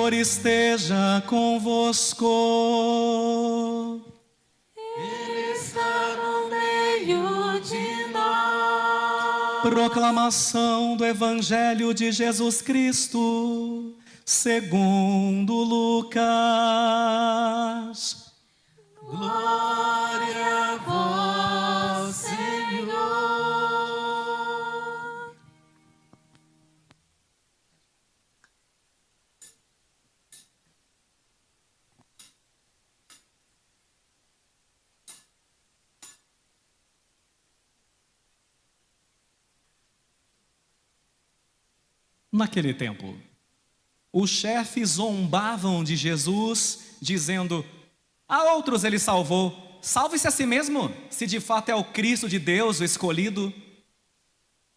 Senhor esteja convosco. Ele está no meio de nós. Proclamação do Evangelho de Jesus Cristo, segundo Lucas. Glória a vós, Senhor. Naquele tempo, os chefes zombavam de Jesus, dizendo: a outros ele salvou, salve-se a si mesmo, se de fato é o Cristo de Deus, o escolhido.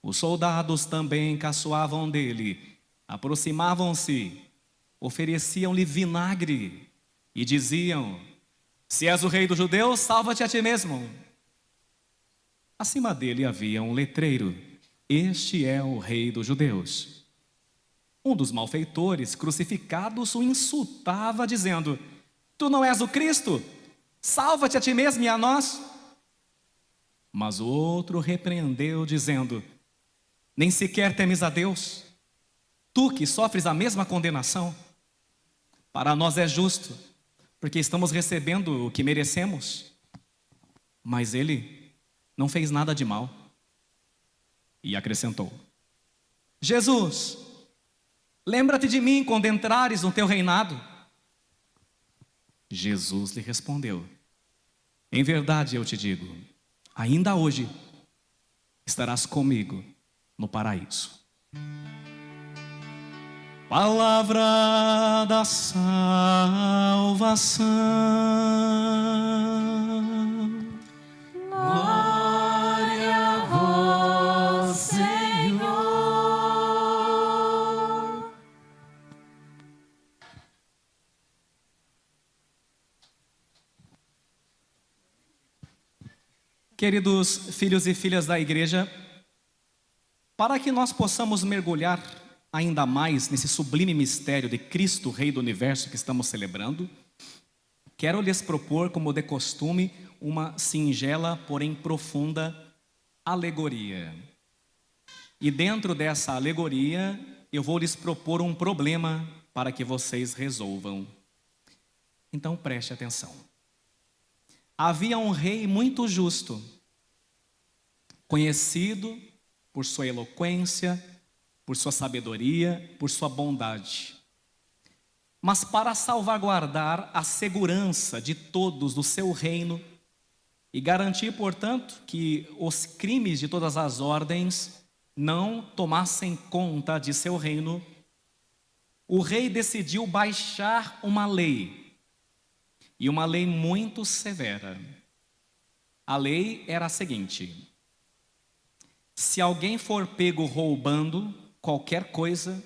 Os soldados também caçoavam dele, aproximavam-se, ofereciam-lhe vinagre e diziam: se és o rei dos judeus, salva-te a ti mesmo. Acima dele havia um letreiro: este é o rei dos judeus. Um dos malfeitores crucificados o insultava, dizendo: tu não és o Cristo? Salva-te a ti mesmo e a nós. Mas o outro repreendeu, dizendo: nem sequer temes a Deus? Tu que sofres a mesma condenação? Para nós é justo, porque estamos recebendo o que merecemos. Mas ele não fez nada de mal. E acrescentou: Jesus, lembra-te de mim quando entrares no teu reinado. Jesus lhe respondeu: em verdade eu te digo, ainda hoje estarás comigo no paraíso. Palavra da salvação. Glória a vós, Senhor. Queridos filhos e filhas da igreja, para que nós possamos mergulhar ainda mais nesse sublime mistério de Cristo, Rei do Universo que estamos celebrando, quero lhes propor, como de costume, uma singela, porém profunda alegoria. E dentro dessa alegoria, eu vou lhes propor um problema para que vocês resolvam. Então preste atenção. Havia um rei muito justo, conhecido por sua eloquência, por sua sabedoria, por sua bondade. Mas para salvaguardar a segurança de todos do seu reino e garantir, portanto, que os crimes de todas as ordens não tomassem conta de seu reino, o rei decidiu baixar uma lei. E uma lei muito severa. A lei era a seguinte: se alguém for pego roubando qualquer coisa,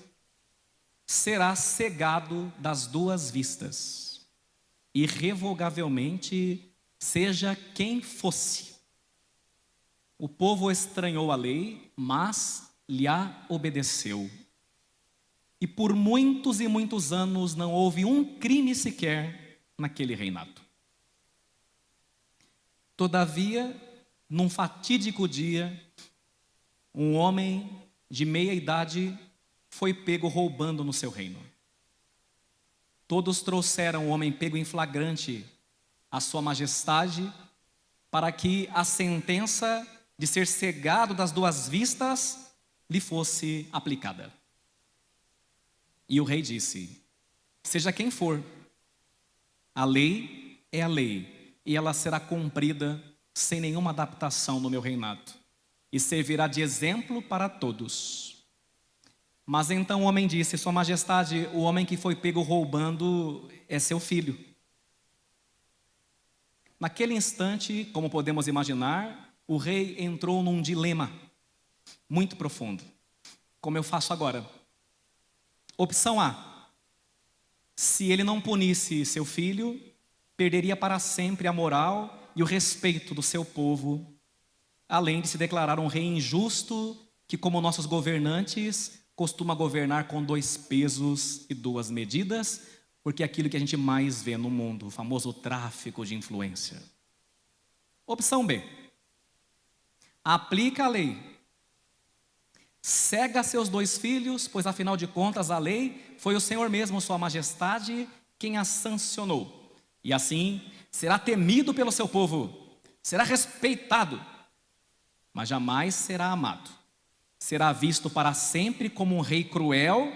será cegado das duas vistas, irrevogavelmente, seja quem fosse. O povo estranhou a lei, mas lhe obedeceu. E por muitos e muitos anos não houve um crime sequer naquele reinado. Todavia, num fatídico dia, um homem de meia idade foi pego roubando no seu reino. Todos trouxeram o homem pego em flagrante à sua majestade, para que a sentença de ser cegado das duas vistas lhe fosse aplicada. E o rei disse: seja quem for, a lei é a lei, e ela será cumprida sem nenhuma adaptação no meu reinado, e servirá de exemplo para todos. Mas então o homem disse: sua majestade, o homem que foi pego roubando é seu filho. Naquele instante, como podemos imaginar, o rei entrou num dilema muito profundo. Como eu faço agora? Opção A: se ele não punisse seu filho, perderia para sempre a moral e o respeito do seu povo, além de se declarar um rei injusto que, como nossos governantes, costuma governar com 2 pesos e 2 medidas, porque é aquilo que a gente mais vê no mundo, o famoso tráfico de influência. Opção B. Aplica a lei. Cega seus 2 filhos, pois afinal de contas a lei foi o Senhor mesmo, Sua Majestade, quem a sancionou. E assim será temido pelo seu povo, será respeitado, mas jamais será amado. Será visto para sempre como um rei cruel,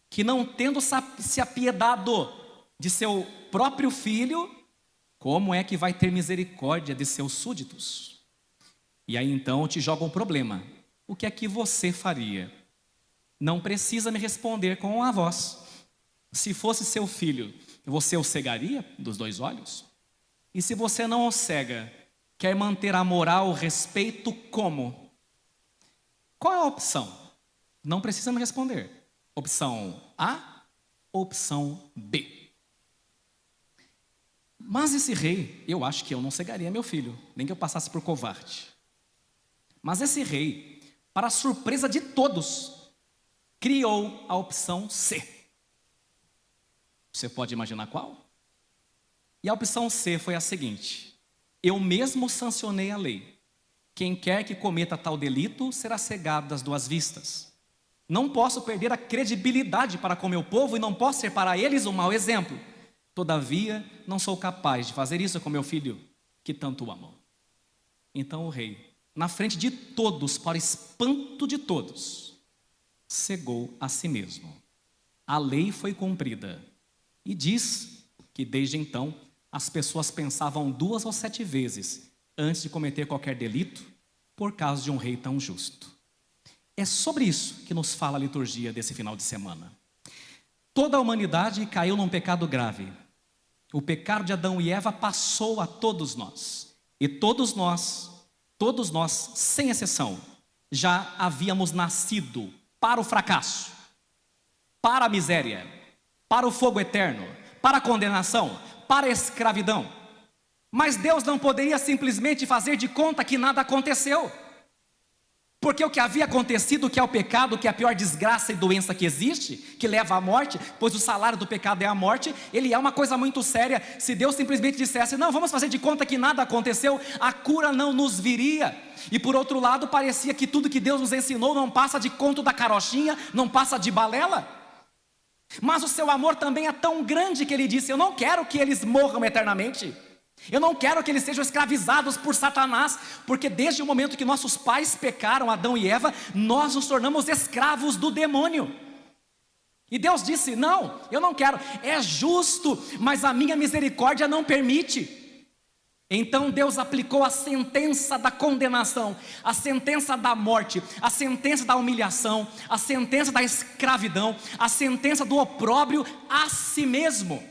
que não tendo se apiedado de seu próprio filho, como é que vai ter misericórdia de seus súditos? E aí então eu te jogo um problema. O que é que você faria? Não precisa me responder com a voz. Se fosse seu filho, você o cegaria dos 2 olhos? E se você não o cega, quer manter a moral, o respeito como? Qual é a opção? Não precisa me responder. Opção A, opção B. Mas esse rei, eu acho que eu não cegaria meu filho, nem que eu passasse por covarde. Mas esse rei, para surpresa de todos, criou a opção C. Você pode imaginar qual? E a opção C foi a seguinte: eu mesmo sancionei a lei. Quem quer que cometa tal delito será cegado das 2 vistas. Não posso perder a credibilidade para com meu povo e não posso ser para eles um mau exemplo. Todavia, não sou capaz de fazer isso com meu filho, que tanto amo. Então o rei, na frente de todos, para espanto de todos, cegou a si mesmo. A lei foi cumprida. E diz que desde então as pessoas pensavam 2 ou 7 vezes antes de cometer qualquer delito por causa de um rei tão justo. É sobre isso que nos fala a liturgia desse final de semana. Toda a humanidade caiu num pecado grave. O pecado de Adão e Eva passou a todos nós. E todos nós, sem exceção, já havíamos nascido para o fracasso, para a miséria, para o fogo eterno, para a condenação, para a escravidão. Mas Deus não poderia simplesmente fazer de conta que nada aconteceu. Porque o que havia acontecido, que é o pecado, que é a pior desgraça e doença que existe, que leva à morte, pois o salário do pecado é a morte, ele é uma coisa muito séria. Se Deus simplesmente dissesse, não, vamos fazer de conta que nada aconteceu, a cura não nos viria. E por outro lado, parecia que tudo que Deus nos ensinou não passa de conto da carochinha, não passa de balela. Mas o seu amor também é tão grande que ele disse, eu não quero que eles morram eternamente. Eu não quero que eles sejam escravizados por Satanás, porque desde o momento que nossos pais pecaram, Adão e Eva, nós nos tornamos escravos do demônio. E Deus disse, não, eu não quero, é justo, mas a minha misericórdia não permite. Então Deus aplicou a sentença da condenação, a sentença da morte, a sentença da humilhação, a sentença da escravidão, a sentença do opróbrio a si mesmo.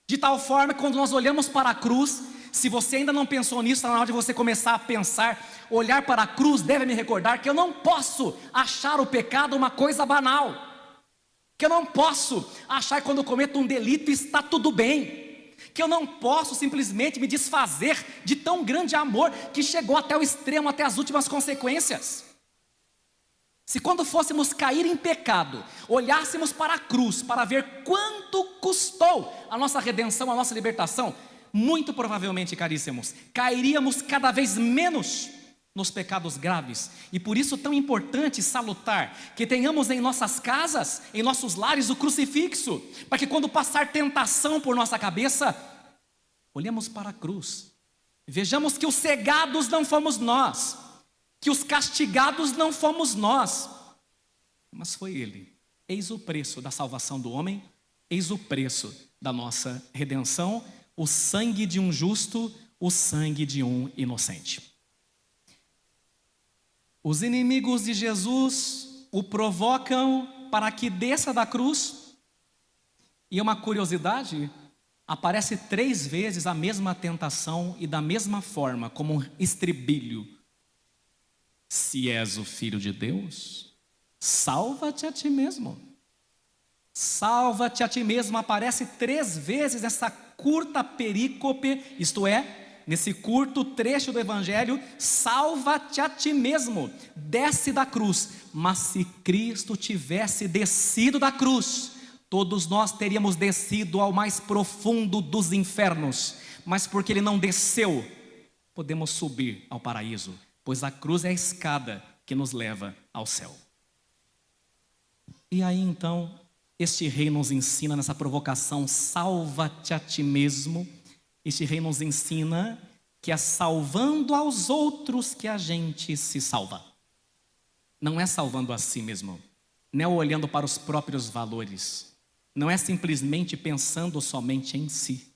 De tal forma que quando nós olhamos para a cruz, se você ainda não pensou nisso, está na hora de você começar a pensar, olhar para a cruz, deve me recordar que eu não posso achar o pecado uma coisa banal, que eu não posso achar que quando eu cometo um delito está tudo bem, que eu não posso simplesmente me desfazer de tão grande amor que chegou até o extremo, até as últimas consequências. Se quando fôssemos cair em pecado, olhássemos para a cruz para ver quanto custou a nossa redenção, a nossa libertação, muito provavelmente, caríssimos, cairíamos cada vez menos nos pecados graves. E por isso tão importante e salutar que tenhamos em nossas casas, em nossos lares, o crucifixo, para que quando passar tentação por nossa cabeça, olhemos para a cruz, vejamos que os cegados não fomos nós, que os castigados não fomos nós, mas foi Ele. Eis o preço da salvação do homem, eis o preço da nossa redenção, o sangue de um justo, o sangue de um inocente. Os inimigos de Jesus o provocam para que desça da cruz, e uma curiosidade, aparece 3 vezes a mesma tentação e da mesma forma, como um estribilho. Se és o Filho de Deus, salva-te a ti mesmo. Salva-te a ti mesmo, aparece 3 vezes nessa curta perícope, isto é, nesse curto trecho do Evangelho, salva-te a ti mesmo, desce da cruz. Mas se Cristo tivesse descido da cruz, todos nós teríamos descido ao mais profundo dos infernos. Mas porque Ele não desceu, podemos subir ao paraíso, pois a cruz é a escada que nos leva ao céu. E aí então, este rei nos ensina nessa provocação, salva-te a ti mesmo. Este rei nos ensina que é salvando aos outros que a gente se salva. Não é salvando a si mesmo, não é olhando para os próprios valores, não é simplesmente pensando somente em si.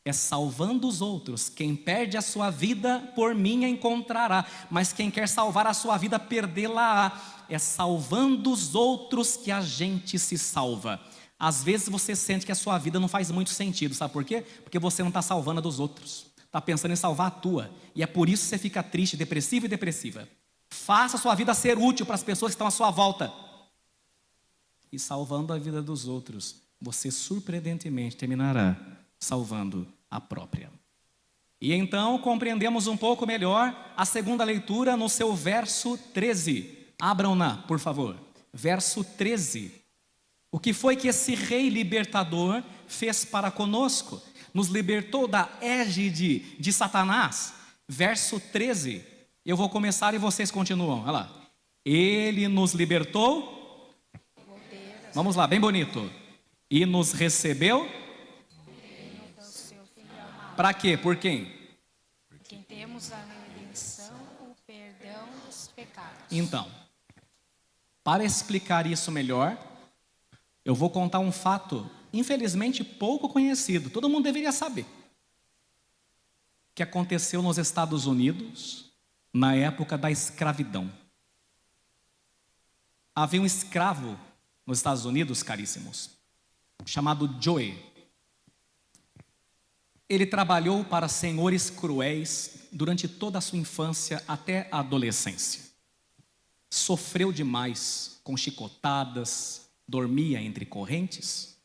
É salvando os outros. Quem perde a sua vida, por mim a encontrará. Mas quem quer salvar a sua vida, perdê-la-á. É salvando os outros que a gente se salva. Às vezes você sente que a sua vida não faz muito sentido. Sabe por quê? Porque você não está salvando a dos outros. Está pensando em salvar a tua. E é por isso que você fica triste, depressivo e depressiva. Faça a sua vida ser útil para as pessoas que estão à sua volta. E salvando a vida dos outros, você surpreendentemente terminará salvando a própria. E então compreendemos um pouco melhor a segunda leitura no seu verso 13. Abram-na, por favor. Verso 13. O que foi que esse rei libertador fez para conosco? Nos libertou da égide de Satanás. Verso 13. Eu vou começar e vocês continuam. Olha lá. Ele nos libertou. Vamos lá, bem bonito. E nos recebeu. Para quê? Por quem? Porque temos a redenção, o perdão dos pecados. Então, para explicar isso melhor, eu vou contar um fato, infelizmente pouco conhecido, todo mundo deveria saber, que aconteceu nos Estados Unidos, na época da escravidão. Havia um escravo nos Estados Unidos, caríssimos, chamado Joey. Ele trabalhou para senhores cruéis durante toda a sua infância até a adolescência. Sofreu demais com chicotadas, dormia entre correntes.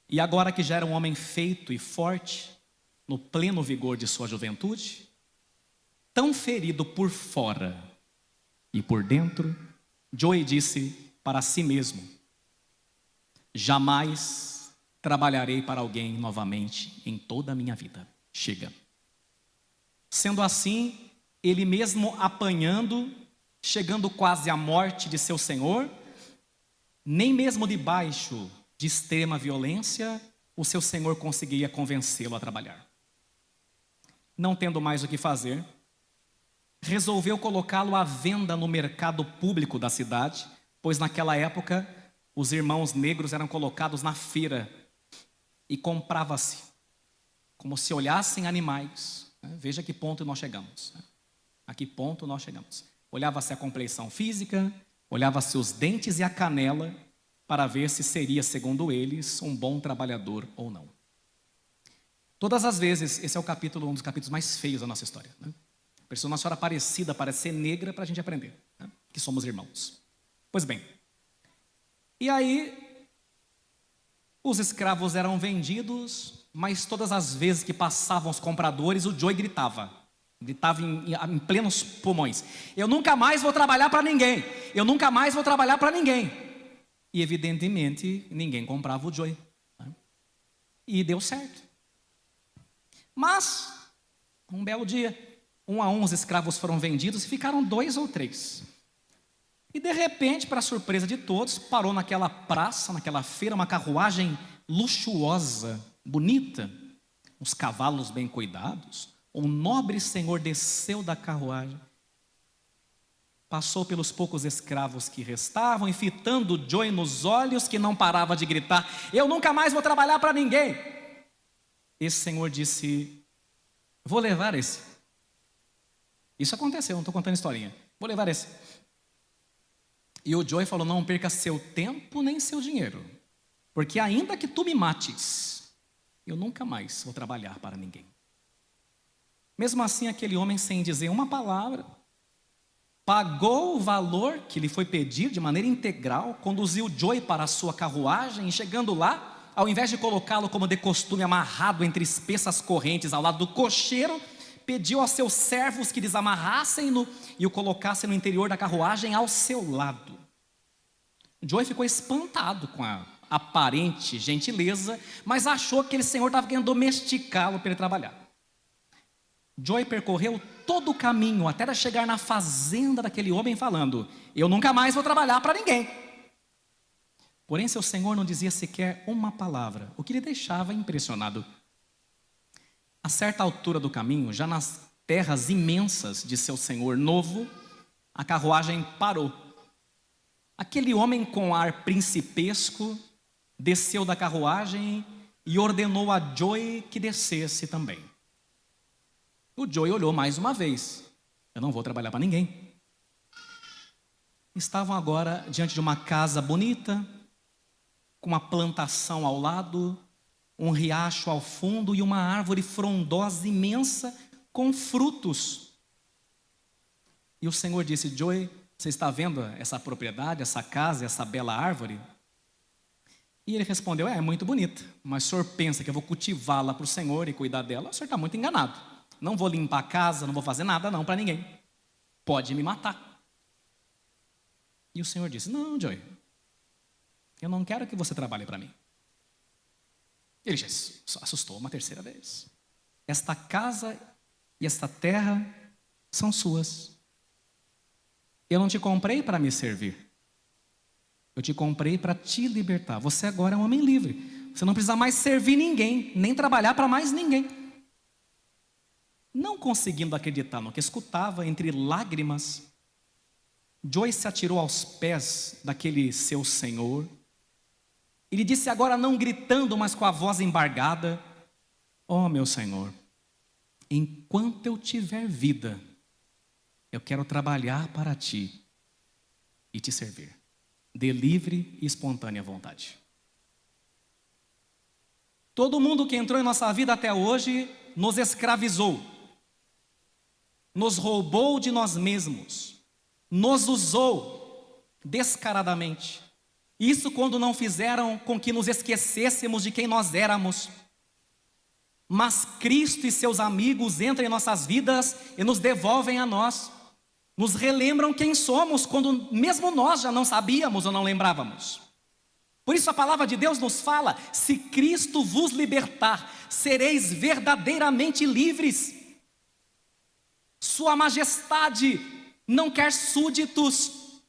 E agora que já era um homem feito e forte, no pleno vigor de sua juventude, tão ferido por fora e por dentro, Joey disse para si mesmo: jamais trabalharei para alguém novamente em toda a minha vida. Chega. Sendo assim, ele mesmo apanhando, chegando quase à morte de seu senhor, nem mesmo debaixo de extrema violência, o seu senhor conseguia convencê-lo a trabalhar. Não tendo mais o que fazer, resolveu colocá-lo à venda no mercado público da cidade, pois naquela época os irmãos negros eram colocados na feira e comprava-se, como se olhassem animais. Veja a que ponto nós chegamos. A que ponto nós chegamos. Olhava-se a compleição física, olhava-se os dentes e a canela, para ver se seria, segundo eles, um bom trabalhador ou não. Todas as vezes, esse é um dos capítulos mais feios da nossa história. A pessoa, Nossa Senhora Aparecida parece ser negra para a gente aprender, que somos irmãos. Pois bem, e aí os escravos eram vendidos, mas todas as vezes que passavam os compradores, o Joey gritava em plenos pulmões: eu nunca mais vou trabalhar para ninguém, eu nunca mais vou trabalhar para ninguém. E evidentemente ninguém comprava o Joey, e deu certo. Mas, um belo dia, um a um os escravos foram vendidos e ficaram 2 ou 3. E de repente, para surpresa de todos, parou naquela praça, naquela feira, uma carruagem luxuosa, bonita, uns cavalos bem cuidados. Um nobre senhor desceu da carruagem, passou pelos poucos escravos que restavam, e fitando Joey nos olhos, que não parava de gritar: eu nunca mais vou trabalhar para ninguém. Esse senhor disse: vou levar esse. Isso aconteceu, não estou contando historinha. Vou levar esse. E o Joey falou: não perca seu tempo nem seu dinheiro, porque ainda que tu me mates, eu nunca mais vou trabalhar para ninguém. Mesmo assim, aquele homem, sem dizer uma palavra, pagou o valor que lhe foi pedido de maneira integral, conduziu Joey para a sua carruagem, e chegando lá, ao invés de colocá-lo como de costume amarrado entre espessas correntes ao lado do cocheiro, pediu aos seus servos que desamarrassem-no e o colocassem no interior da carruagem ao seu lado. Joey ficou espantado com a aparente gentileza, mas achou que aquele senhor estava querendo domesticá-lo para ele trabalhar. Joey percorreu todo o caminho até chegar na fazenda daquele homem falando: eu nunca mais vou trabalhar para ninguém. Porém seu senhor não dizia sequer uma palavra, o que lhe deixava impressionado. A certa altura do caminho, já nas terras imensas de seu senhor novo, a carruagem parou. Aquele homem com ar principesco desceu da carruagem e ordenou a Joey que descesse também. O Joey olhou mais uma vez: eu não vou trabalhar para ninguém. Estavam agora diante de uma casa bonita, com uma plantação ao lado, um riacho ao fundo e uma árvore frondosa imensa com frutos. E o Senhor disse: Joey, você está vendo essa propriedade, essa casa, essa bela árvore? E ele respondeu: é muito bonita, mas o senhor pensa que eu vou cultivá-la para o Senhor e cuidar dela? O senhor está muito enganado. Não vou limpar a casa, não vou fazer nada não para ninguém. Pode me matar. E o Senhor disse: não, Joey, eu não quero que você trabalhe para mim. Ele já assustou uma terceira vez. Esta casa e esta terra são suas. Eu não te comprei para me servir. Eu te comprei para te libertar. Você agora é um homem livre. Você não precisa mais servir ninguém, nem trabalhar para mais ninguém. Não conseguindo acreditar no que escutava, entre lágrimas, Joey se atirou aos pés daquele seu senhor. Ele disse agora, não gritando, mas com a voz embargada: ó meu Senhor, enquanto eu tiver vida, eu quero trabalhar para ti e te servir, de livre e espontânea vontade. Todo mundo que entrou em nossa vida até hoje nos escravizou, nos roubou de nós mesmos, nos usou descaradamente. Isso quando não fizeram com que nos esquecêssemos de quem nós éramos. Mas Cristo e seus amigos entram em nossas vidas e nos devolvem a nós. Nos relembram quem somos, quando mesmo nós já não sabíamos ou não lembrávamos. Por isso a palavra de Deus nos fala: se Cristo vos libertar, sereis verdadeiramente livres. Sua majestade não quer súditos,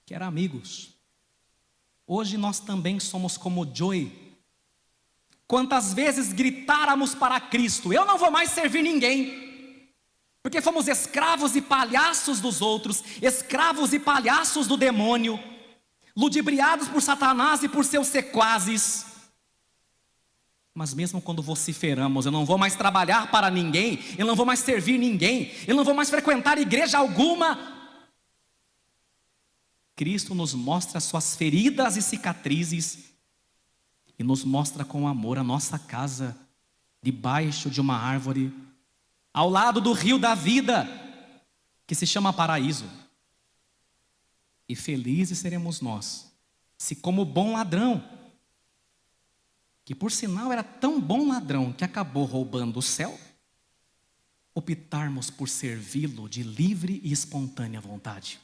quer amigos. Hoje nós também somos como Joey. Quantas vezes gritáramos para Cristo: eu não vou mais servir ninguém, porque fomos escravos e palhaços dos outros, escravos e palhaços do demônio, ludibriados por Satanás e por seus sequazes. Mas mesmo quando vociferamos: eu não vou mais trabalhar para ninguém, eu não vou mais servir ninguém, eu não vou mais frequentar igreja alguma, Cristo nos mostra suas feridas e cicatrizes e nos mostra com amor a nossa casa debaixo de uma árvore, ao lado do rio da vida, que se chama paraíso. E felizes seremos nós, se como bom ladrão, que por sinal era tão bom ladrão que acabou roubando o céu, optarmos por servi-lo de livre e espontânea vontade.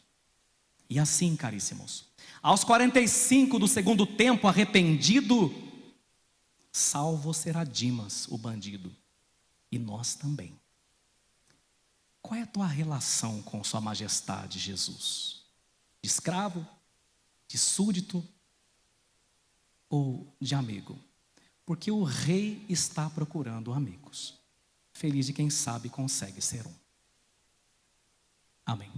E assim, caríssimos, aos 45 do segundo tempo, arrependido, salvo será Dimas, o bandido, e nós também. Qual é a tua relação com sua majestade, Jesus? De escravo, de súdito ou de amigo? Porque o rei está procurando amigos. Feliz de quem sabe consegue ser um. Amém.